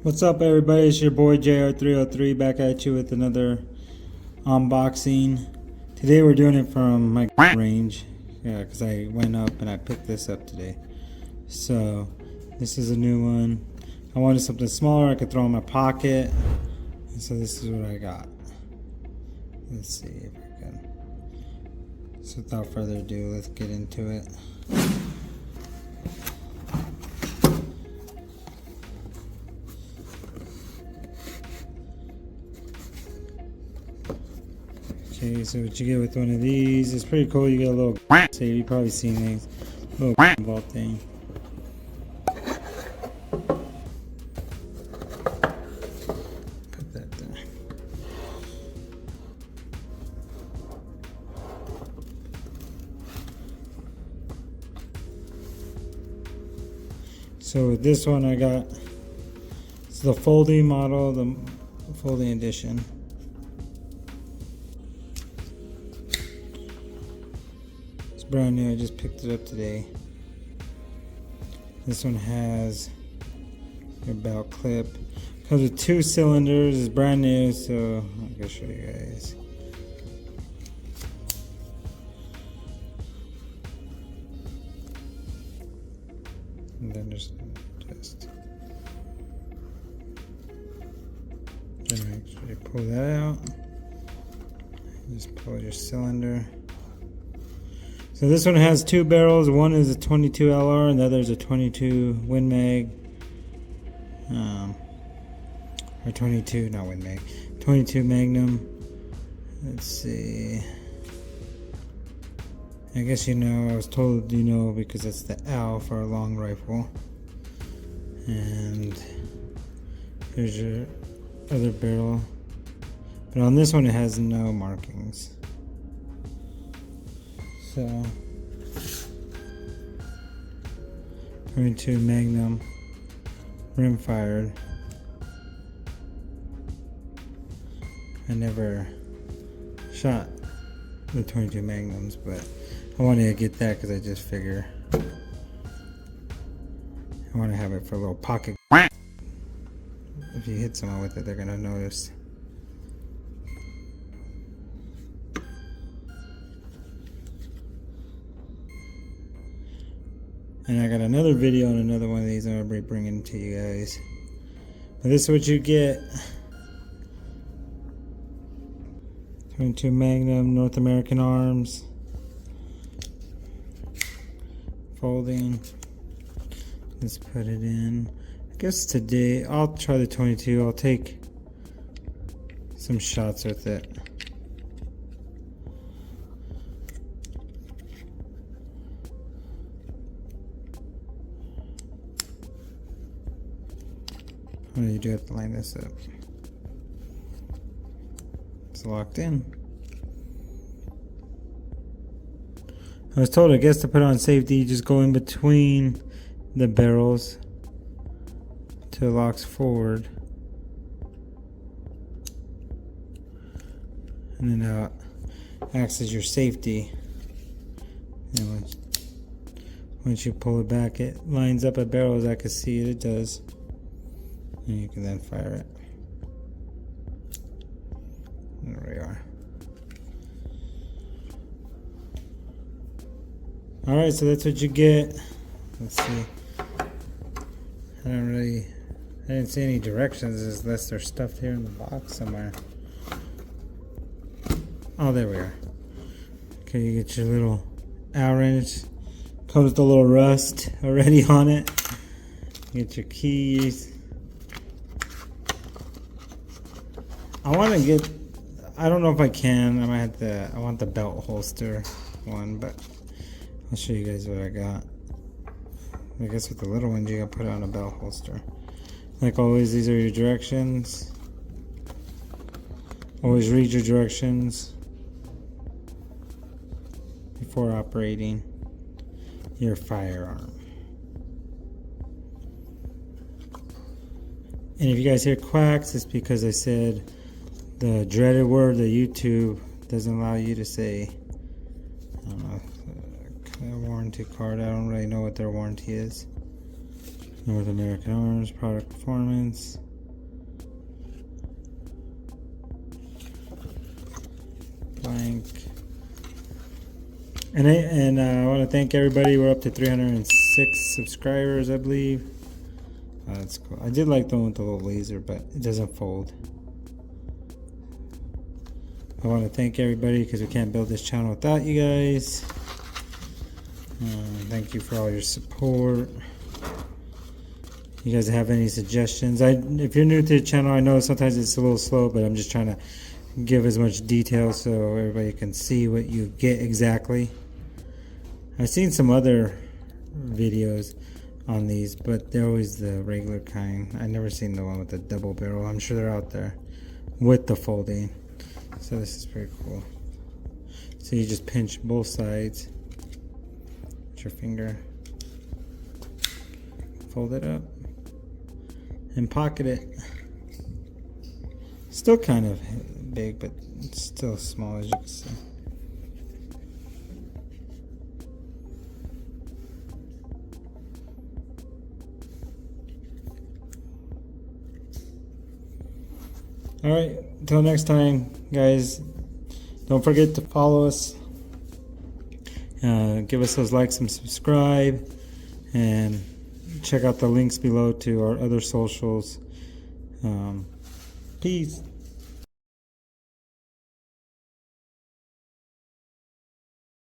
What's up, everybody? It's your boy JR303 back at you with another unboxing. Today we're doing it from my range, because I went up and I picked this up today. So this is a new one. I wanted something smaller I could throw in my pocket, and so this is what I got. Let's see if I can. So without further ado, let's get into it. Okay, so what you get with one of these, it's pretty cool. You get a little, so you've probably seen these, little vault thing. Put that there. So with this one I got, it's the folding model, the folding edition. Brand new, I just picked it up today. This one has your belt clip. Comes with 2 cylinders, it's brand new, so I'm gonna show you guys. And then there's just actually pull that out. Just pull your cylinder. So this one has 2 barrels. One is a 22 LR and the other is a 22 Win Mag. Or 22, not Win Mag. 22 Magnum. Let's see. I guess you know, I was told you know because it's the L for a long rifle. And here's your other barrel. But on this one it has no markings. So 22 Magnum, rim fired. I never shot the 22 Magnums, but I wanted to get that because I just figure I want to have it for a little pocket. If you hit someone with it, they're gonna notice. And I got another video on another one of these I'm going to be bringing to you guys. But this is what you get. 22 Magnum, North American Arms. Folding. Let's put it in. I guess today I'll try the 22. I'll take some shots with it. Oh, you do have to line this up. It's locked in. I was told, I guess, to put on safety, you just go in between the barrels till it locks forward. And then acts as your safety. And once you pull it back, it lines up at barrels. I can see it, it does. And you can then fire it. There we are. Alright, so that's what you get. Let's see. I didn't see any directions unless they're stuffed here in the box somewhere. Oh, there we are. Okay, you get your little Allen wrench. Comes with a little rust already on it. You get your keys. I want to get, I don't know if I can, I might have to, I want the belt holster one, but I'll show you guys what I got. I guess with the little ones you gotta put it on a belt holster. Like always, these are your directions. Always read your directions before operating your firearm. And if you guys hear quacks, it's because I said the dreaded word that YouTube doesn't allow you to say. I don't know, warranty card. I don't really know what their warranty is. North American Arms, product performance. blank. And I want to thank everybody. We're up to 306 subscribers, I believe. That's cool. I did like the one with the little laser, but it doesn't fold. I want to thank everybody because we can't build this channel without you guys. Thank you for all your support. You guys have any suggestions? If you're new to the channel, I know sometimes it's a little slow, but I'm just trying to give as much detail so everybody can see what you get exactly. I've seen some other videos on these, but they're always the regular kind. I've never seen the one with the double barrel. I'm sure they're out there with the folding. So this is pretty cool. So you just pinch both sides with your finger, fold it up, and pocket it. Still kind of big, but it's still small, as you can see. Alright, until next time, guys, don't forget to follow us. Give us those likes and subscribe, and check out the links below to our other socials. Peace.